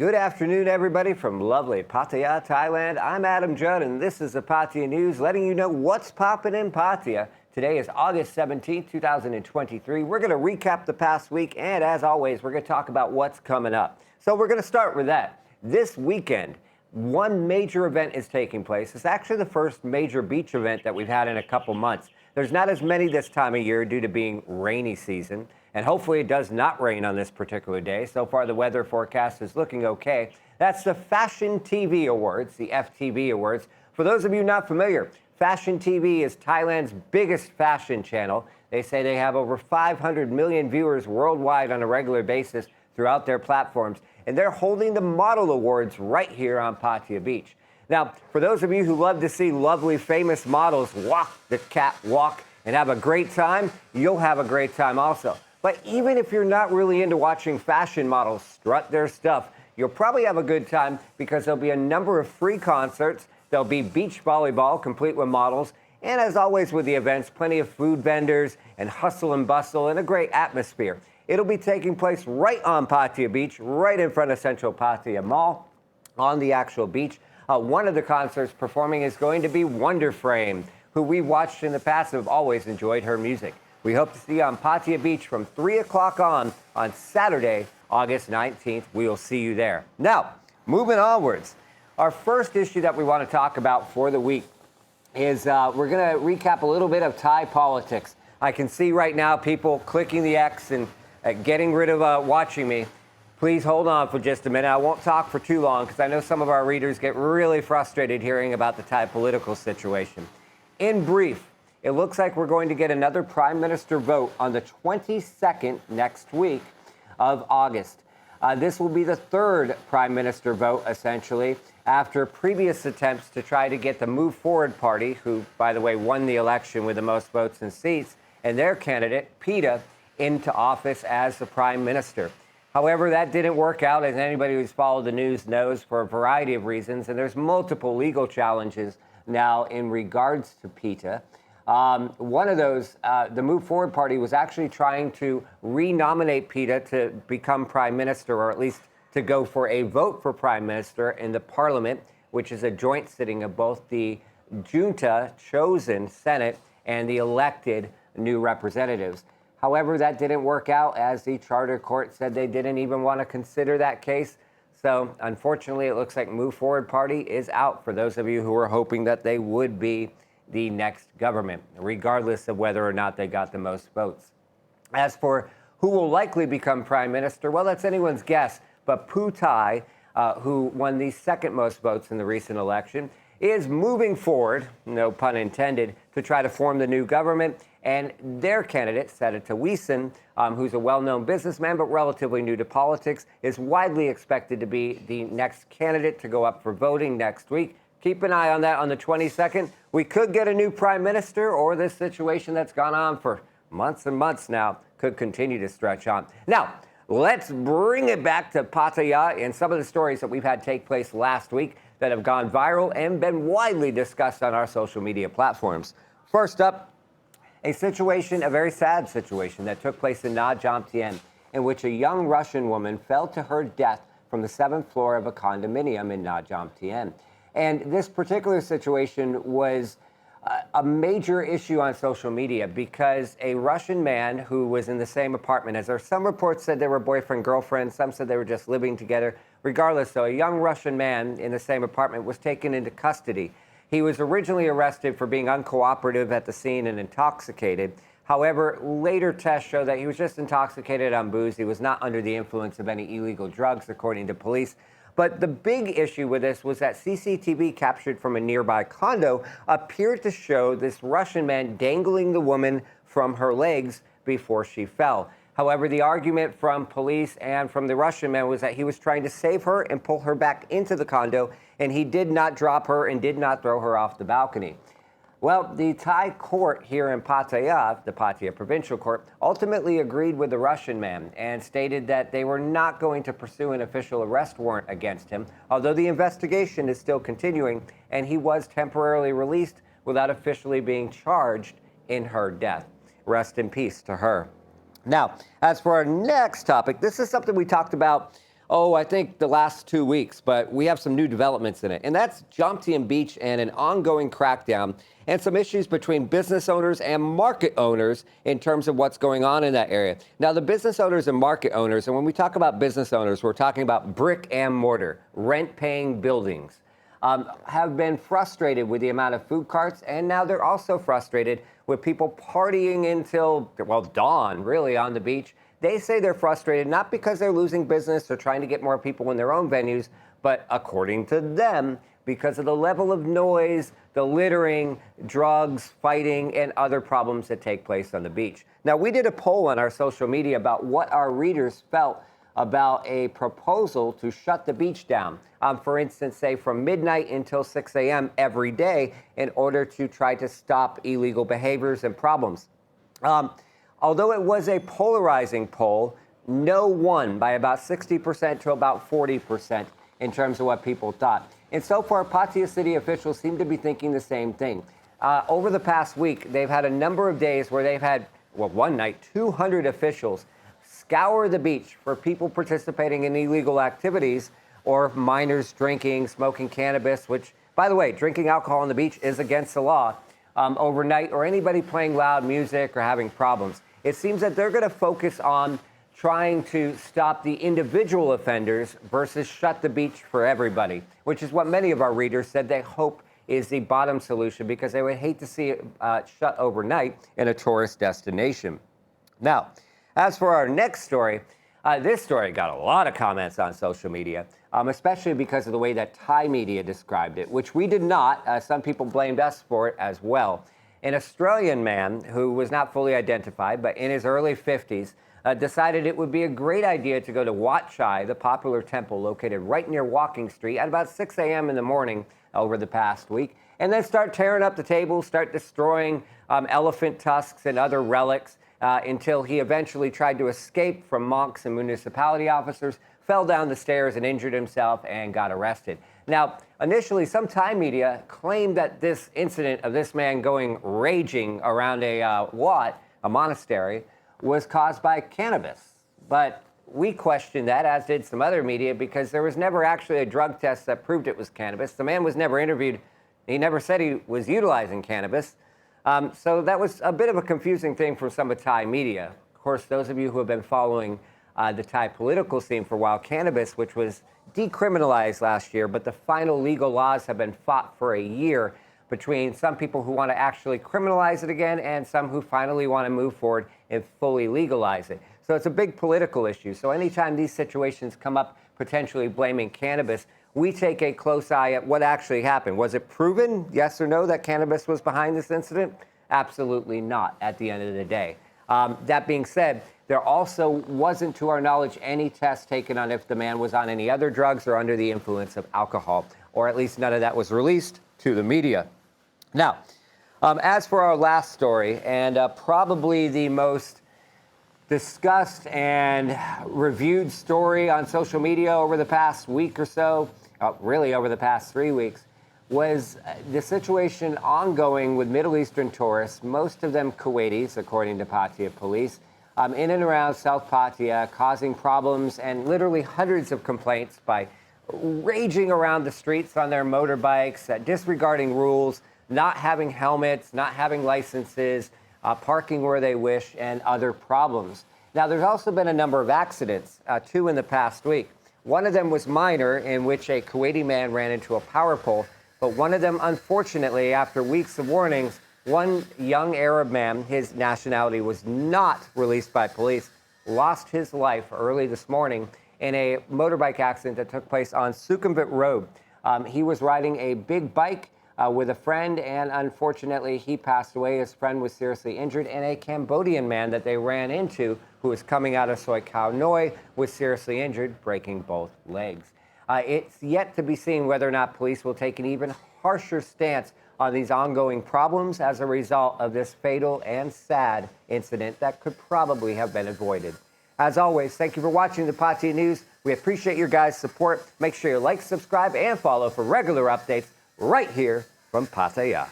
Good afternoon, everybody, from lovely Pattaya, Thailand. I'm Adam Judd, and this is the Pattaya News, letting you know what's popping in Pattaya. Today is August 17th, 2023. We're going to recap the past week, and as always, we're going to talk about what's coming up. So we're going to start with that. This weekend, one major event is taking place. It's actually the first major beach event that we've had in a couple months. There's not as many this time of year due to being rainy season, and hopefully it does not rain on this particular day. So far, the weather forecast is looking okay. That's the Fashion TV Awards, the FTV Awards. For those of you not familiar, Fashion TV is Thailand's biggest fashion channel. They say they have over 500 million viewers worldwide on a regular basis throughout their platforms, and they're holding the Model Awards right here on Pattaya Beach. Now, for those of you who love to see lovely, famous models walk the catwalk and have a great time, you'll have a great time also. But even if you're not really into watching fashion models strut their stuff, you'll probably have a good time because there'll be a number of free concerts. There'll be beach volleyball complete with models. And as always with the events, plenty of food vendors and hustle and bustle and a great atmosphere. It'll be taking place right on Pattaya Beach, right in front of Central Pattaya Mall on the actual beach. One of the concerts performing is going to be Wonder Frame, who we watched in the past and have always enjoyed her music. We hope to see you on Pattaya Beach from 3 o'clock on Saturday, August 19th. We'll see you there. Now, moving onwards, our first issue that we want to talk about for the week is we're going to recap a little bit of Thai politics. I can see right now people clicking the X and getting rid of watching me. Please hold on for just a minute. I won't talk for too long because I know some of our readers get really frustrated hearing about the Thai political situation. In brief, it looks like we're going to get another prime minister vote on the 22nd next week of August. This will be the third prime minister vote, essentially, after previous attempts to try to get the Move Forward Party, who, by the way, won the election with the most votes and seats, and their candidate, PETA, into office as the prime minister. However, that didn't work out, as anybody who's followed the news knows, for a variety of reasons, and there's multiple legal challenges now in regards to PETA. One of those, the Move Forward Party was actually trying to re-nominate PETA to become prime minister, or at least to go for a vote for prime minister in the parliament, which is a joint sitting of both the junta chosen Senate and the elected new representatives. However, that didn't work out, as the charter court said they didn't even want to consider that case. So unfortunately, it looks like Move Forward Party is out, for those of you who were hoping that they would be the next government, regardless of whether or not they got the most votes. As for who will likely become prime minister, well, that's anyone's guess. But Pattaya, who won the second most votes in the recent election, is moving forward, no pun intended, to try to form the new government. And their candidate, Senator Wiesen, who's a well-known businessman but relatively new to politics, is widely expected to be the next candidate to go up for voting next week. Keep an eye on that on the 22nd. We could get a new prime minister, or this situation that's gone on for months and months now could continue to stretch on. Now, let's bring it back to Pattaya and some of the stories that we've had take place last week that have gone viral and been widely discussed on our social media platforms. First up, a very sad situation that took place in Jomtien, in which a young Russian woman fell to her death from the 7th floor of a condominium in Jomtien. And this particular situation was a major issue on social media because a Russian man who was in the same apartment as her, some reports said they were boyfriend, girlfriend, some said they were just living together. Regardless, though, a young Russian man in the same apartment was taken into custody. He was originally arrested for being uncooperative at the scene and intoxicated. However, later tests show that he was just intoxicated on booze. He was not under the influence of any illegal drugs, according to police. But the big issue with this was that CCTV captured from a nearby condo appeared to show this Russian man dangling the woman from her legs before she fell. However, the argument from police and from the Russian man was that he was trying to save her and pull her back into the condo, and he did not drop her and did not throw her off the balcony. Well, the Thai court here in Pattaya, the Pattaya Provincial Court, ultimately agreed with the Russian man and stated that they were not going to pursue an official arrest warrant against him, although the investigation is still continuing, and he was temporarily released without officially being charged in her death. Rest in peace to her. Now, as for our next topic, this is something we talked about Oh, I think the last 2 weeks, but we have some new developments in it. And that's Jomtien Beach and an ongoing crackdown and some issues between business owners and market owners in terms of what's going on in that area. Now, the business owners and market owners, and when we talk about business owners, we're talking about brick and mortar, rent-paying buildings, have been frustrated with the amount of food carts, and now they're also frustrated with people partying until, well, dawn, really, on the beach. They say they're frustrated not because they're losing business or trying to get more people in their own venues, but according to them, because of the level of noise, the littering, drugs, fighting, and other problems that take place on the beach. Now, we did a poll on our social media about what our readers felt about a proposal to shut the beach down. For instance, say from midnight until 6 a.m. every day in order to try to stop illegal behaviors and problems. Although it was a polarizing poll, no won by about 60% to about 40% in terms of what people thought. And so far, Pattaya city officials seem to be thinking the same thing. Over the past week, they've had a number of days where they've had, well, one night, 200 officials scour the beach for people participating in illegal activities or minors drinking, smoking cannabis, which, by the way, drinking alcohol on the beach is against the law overnight, or anybody playing loud music or having problems. It seems that they're going to focus on trying to stop the individual offenders versus shut the beach for everybody, which is what many of our readers said they hope is the bottom solution because they would hate to see it shut overnight in a tourist destination. Now, as for our next story, this story got a lot of comments on social media, especially because of the way that Thai media described it, which we did not. Some people blamed us for it as well. An Australian man who was not fully identified, but in his early 50s, decided it would be a great idea to go to Wat Chai, the popular temple located right near Walking Street, at about 6 a.m. in the morning over the past week, and then start tearing up the tables, start destroying elephant tusks and other relics until he eventually tried to escape from monks and municipality officers, fell down the stairs and injured himself and got arrested. Now, initially, some Thai media claimed that this incident of this man going raging around a wat, a monastery, was caused by cannabis. But we questioned that, as did some other media, because there was never actually a drug test that proved it was cannabis. The man was never interviewed. He never said he was utilizing cannabis. So that was a bit of a confusing thing for some of Thai media. Of course, those of you who have been following the Thai political scene for a while, cannabis, which was decriminalized last year, but the final legal laws have been fought for a year between some people who want to actually criminalize it again and some who finally want to move forward and fully legalize it. So it's a big political issue. So anytime these situations come up, potentially blaming cannabis, we take a close eye at what actually happened. Was it proven, yes or no, that cannabis was behind this incident? Absolutely not at the end of the day. That being said, there also wasn't, to our knowledge, any test taken on if the man was on any other drugs or under the influence of alcohol, or at least none of that was released to the media. Now, as for our last story, and probably the most discussed and reviewed story on social media over the past week or so, really over the past 3 weeks, was the situation ongoing with Middle Eastern tourists, most of them Kuwaitis, according to Pattaya police, in and around South Pattaya, causing problems and literally hundreds of complaints by raging around the streets on their motorbikes, disregarding rules, not having helmets, not having licenses, parking where they wish, and other problems. Now, there's also been a number of accidents, 2 in the past week. One of them was minor, in which a Kuwaiti man ran into a power pole, but one of them, unfortunately, after weeks of warnings, one young Arab man, his nationality was not released by police, lost his life early this morning in a motorbike accident that took place on Sukhumvit Road. He was riding a big bike with a friend, and unfortunately, he passed away. His friend was seriously injured, and a Cambodian man that they ran into, who was coming out of Soi Khao Noi, was seriously injured, breaking both legs. It's yet to be seen whether or not police will take an even harsher stance on these ongoing problems as a result of this fatal and sad incident that could probably have been avoided. As always, thank you for watching the Pattaya News. We appreciate your guys' support. Make sure you like, subscribe, and follow for regular updates right here from Pattaya.